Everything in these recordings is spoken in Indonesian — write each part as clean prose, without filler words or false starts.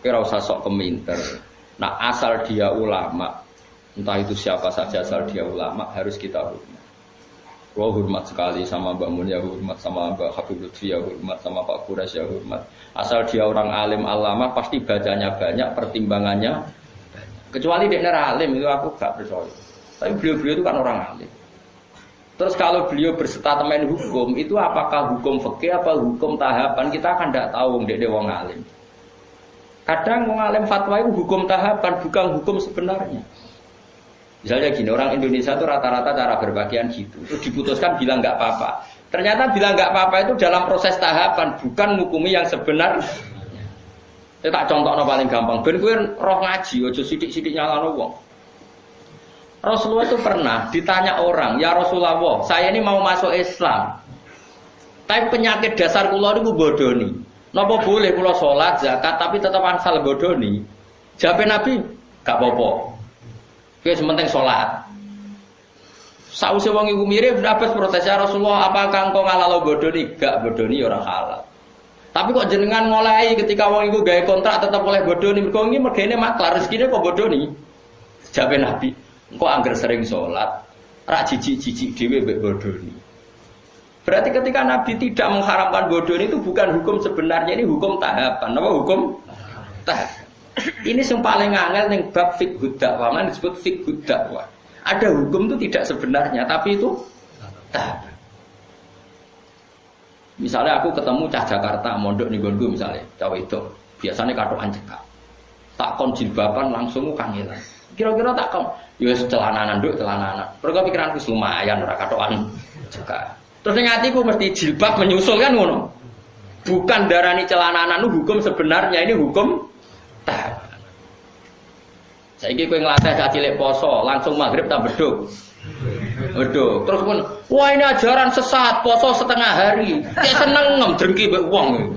Kira usah sok keminter. Nah asal dia ulama, entah itu siapa saja asal dia ulama harus kita hormat. Gua hormat sekali sama Mbak Mun ya hormat, sama Mbak Habib Lutfi ya hormat, sama Pak Kuras ya hormat. Asal dia orang alim alama pasti bacanya banyak, pertimbangannya banyak. Kecuali dia alim itu aku gak percaya. Tapi beliau-beliau itu kan orang alim. Terus kalau beliau berstatement hukum itu apakah hukum fikih apa hukum tahapan kita kan tidak tahu dia wong alim. Kadang wong alim fatwa itu hukum tahapan bukan hukum sebenarnya. Misalnya gini, orang Indonesia itu rata-rata cara berpakaian gitu. Itu diputuskan bilang nggak apa-apa. Ternyata bilang nggak apa-apa itu dalam proses tahapan, bukan hukumi yang sebenarnya. Saya tak contohnya paling gampang. Ben kowe roh ngaji, ojo sidik-sidik nyalano wong. Rasulullah itu pernah ditanya orang, ya Rasulullah, saya ini mau masuk Islam. Tapi penyakit dasar kula niku bodoni. Napa boleh kula salat, zakat tapi tetap asal bodoni? Jawab Nabi, gak apa-apa. Wis penting salat. Sause wong iku mirip dapat protes ya Rasulullah, apakah engkau ngalalo bodoni? Gak bodoni ora halal. Tapi kok jenengan ngolehi ketika wong iku gawe kontrak tetap oleh bodoni, mergo iki mergene maklar rezekine kok bodoni. Jawab Nabi, engkau angger sering salat, ra jijik-jijik dhewe mbek bodoni. Berarti ketika Nabi tidak mengharamkan bodoni itu bukan hukum sebenarnya, ini hukum tahapan. Apa hukum tahapan? Ini yang paling angel ning bab fiqh dakwah, mana disebut fiqh dakwah. Ada hukum itu tidak sebenarnya, tapi itu tahapan. Misalnya aku ketemu cah Jakarta, mondok ning nggonku misalnya, cah wedok, biasanya katokan cekak. Tak kon jilbaban langsung kangelan. Kira-kira tak kon, ya celananan nduk, celananan. Mergo pikiranku lumayan ora katokan cekak. Terus ning atiku mesti jilbab menyusul kan ngono. Bukan darani celananan hukum sebenarnya, ini hukum tahapan. Saiki kowe nglatih cah cilik poso, langsung maghrib tak beduk. Beduk. Terus pun, wah ini ajaran sesat, poso setengah hari. Dia seneng drengki mbek wong.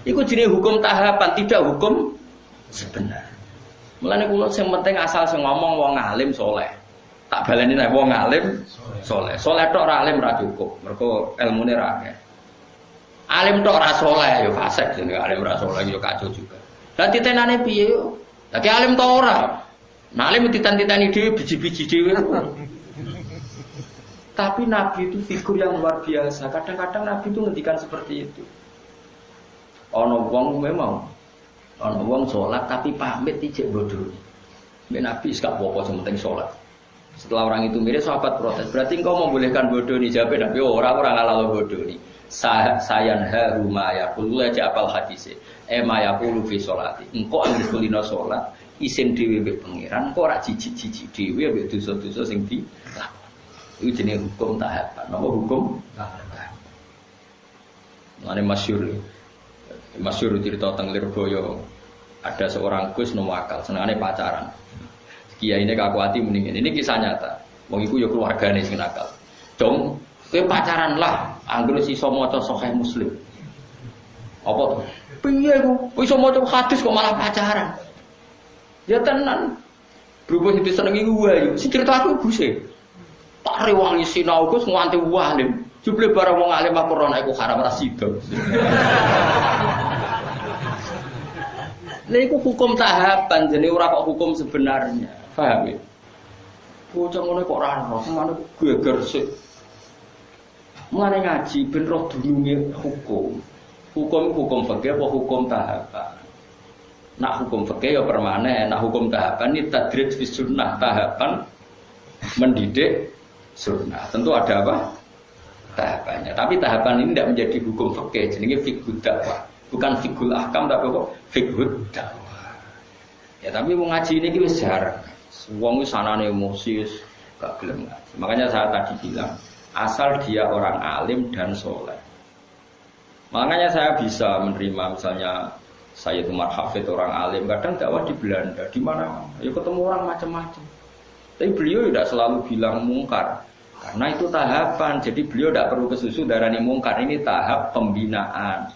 Iku jenenge hukum tahapan, tidak hukum sebenarnya. Mulane kula sing penting asal sing ngomong wong alim saleh. Tak baleni nek wong alim saleh. Saleh tok ora alim ora cukup. Mergo ilmune ra akeh. Alim tok ora saleh ya fasik jenenge alim ora saleh ya kacau juga. Lah titenane piye yo? Dadi alim tok ora. Nah alim titan-titani dhewe biji-biji dhewe. Tapi Nabi itu figur yang luar biasa. Kadang-kadang Nabi itu ngendikan seperti itu. Ana wong memang ana wong salat tapi pamit ijek bodho. Nek Nabi gak apa-apa sing penting salat. Setelah orang itu mirip sahabat protes, berarti engkau membolehkan bodoni? Jawab Nabi, orang halal bodoni. Sayan haru ma yaqulu aja apal hadise. Ma yaqulu fi sholati. Engkau anggere kulino salat, isin dhewe mbek pangeran, engkau ora jijik-jijik dhewe mbek dosa-dosa sing dilakoni. Iku jenenge hukum tahapan. Napa hukum tahapan? Mane masyhur cerita teng Lirboyo. Ada seorang Gus Nuwakal, senengane pacaran. Kiai ini kakuati mendingin. Ini kisah nyata. Wong iku ya keluargane sing nakal. Dong, kowe pacaran lah, anggere iso maca Sahih Muslim. Apa to? Piye ku? Iso maca hadis kok malah pacaran. Ya tenan. Berhubung itu seneng iku wae. Si cerita aku buse. Tak rewangi sinau Gus nganti walim. Jebule bareng wong alim apa ora iku haram ra sida. Lha iku hukum tahapan jenenge ora kok hukum sebenarnya. Paham ya? Bocah ngono kok ora roh, semane geger sik. Mulane ngaji ben roh dununge hukum. Hukum fikih apa hukum tahapan? Nak hukum fikih ya permanen, nak hukum tahapan ini tadrid fi sunnah, tahapan mendidik sunnah. Tentu ada apa? Tahapannya. Tapi tahapan ini tidak menjadi hukum fikih, jenenge fiqh dakwah. Bukan fiqhul ahkam tapi apa? Fiqh dakwah. Ya tapi mau ngaji ini wis jarang. Wong wis sanane emosi gak gelem ngaji. Makanya saya tadi bilang, asal dia orang alim dan soleh. Makanya saya bisa menerima misalnya Sayyid Umar Hafid orang alim, kadang dakwah di Belanda, di mana ya ketemu orang macam-macam. Tapi beliau tidak selalu bilang mungkar. Karena itu tahapan, jadi beliau tidak perlu kesusu darani mungkar. Ini tahap pembinaan.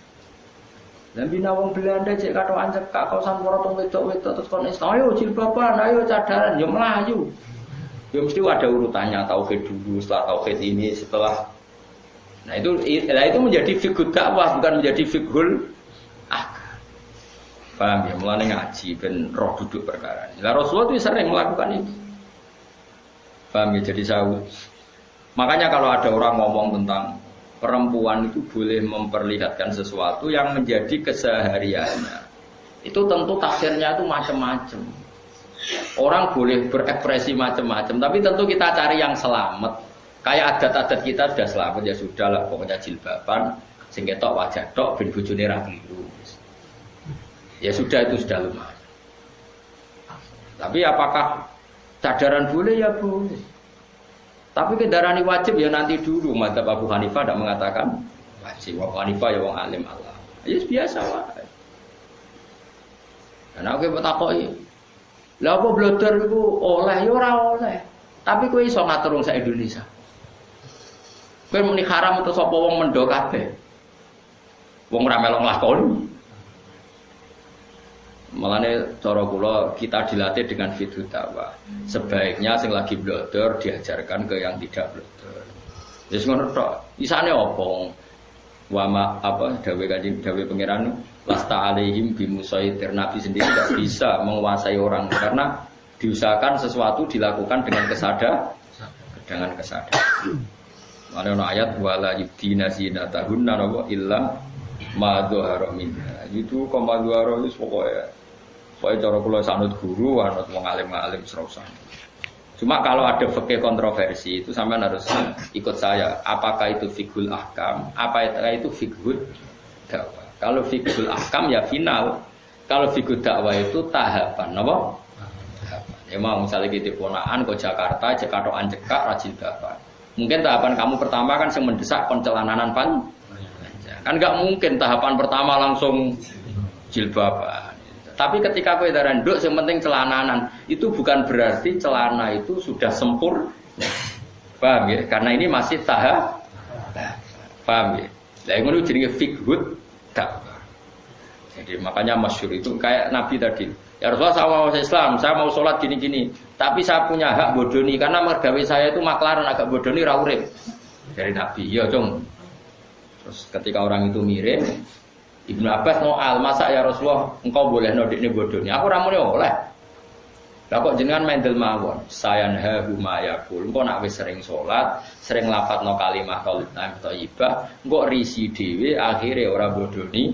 Dan bina wong Belanda cek katokan cekak kau sampura tong wedok-wedok terus kon Islam, ayo jilbaban, ayo cadaran, yo melayu. Ya mesti ada urutannya, tauhid dulu, setelah tauhid ini, setelah. Nah itu menjadi fiqh dakwah bukan menjadi fiqhul ahkam. Paham ya? Mulane ngaji ben roh duduk perkara. Lah Rasulullah itu sering melakukan itu. Paham ya? Jadi makanya kalau ada orang ngomong tentang perempuan itu boleh memperlihatkan sesuatu yang menjadi kesehariannya, itu tentu tafsirnya itu macam-macam. Orang boleh berekspresi macam-macam, tapi tentu kita cari yang selamat. Kayak adat-adat kita sudah selamat ya sudah lah, pokoknya jilbaban, sing ketok wajah tok ben bojone ra kliru. Ya sudah, itu sudah lumayan. Tapi apakah cadaran boleh? Ya boleh. Tapi kendaraan wajib ya nanti dulu. Madzhab Abu Hanifah tidak mengatakan wajib. Abu Hanifah ya wong alim Allah. Ya biasa wae. Karena aku takoi. Lah apa blodor iku oleh ya ora oleh. Tapi kowe iso ngatur wong sak Indonesia. Kowe muni haram terus apa wong mendo kabeh. Wong ora melok nglakoni. Malane cara kula kita dilatih dengan fiqh dakwah. Sebaiknya sing lagi blodor diajarkan ke yang tidak blodor. Wis ngono tok. Isane opo? Wa ma apa dawuh kanjeng dawuh pangeran lasta alaihim bimusaitir. Nabi sendiri tidak bisa menguasai orang karena diusahakan sesuatu dilakukan dengan kesadaran. Mana ayat wala yubdina zinatahunna illa ma dzahara minha. Itu komadhara itu pokoknya cara kula sanut guru, anut wong alim-alim serausan. Cuma kalau ada fikih kontroversi itu sampean harus ikut saya. Apakah itu fiqhul ahkam? Apakah itu fiqhul dakwah? Kalau fiqhul ahkam ya final. Kalau fiqhul dakwah itu tahapan, apa? Tahapan. Ya mau misalnya kita ponaan ke Jakarta, cekatokan cekak rajin dakwah. Mungkin tahapan kamu pertama kan yang mendesak pencelananan pan. Kan enggak mungkin tahapan pertama langsung jilbaban. Tapi ketika kowe darah nduk yang penting celananan, itu bukan berarti celana itu sudah sempurna. Paham ya? Karena ini masih tahap. Paham ya? Lah ngono jenenge fiqhud dakwah. Jadi makanya masyhur itu kayak Nabi tadi. Ya Rasulullah saya mau Islam, saya mau sholat gini-gini. Tapi saya punya hak bodoni karena mergawe saya itu maklaran agak bodoni ra urip. Dari Nabi, ya Cung. Terus ketika orang itu mirip Ibnu Abbas noal, masa ya Rasulullah engkau boleh nodik ini bodohnya? Aku ramune oleh. Lah kok jenengan mendel mawon. Sayanhahu ma yaqul. Engko nak wis sering salat, sering lafadzno kalimah thayyibah, engko risi dhewe akhire ora bodoni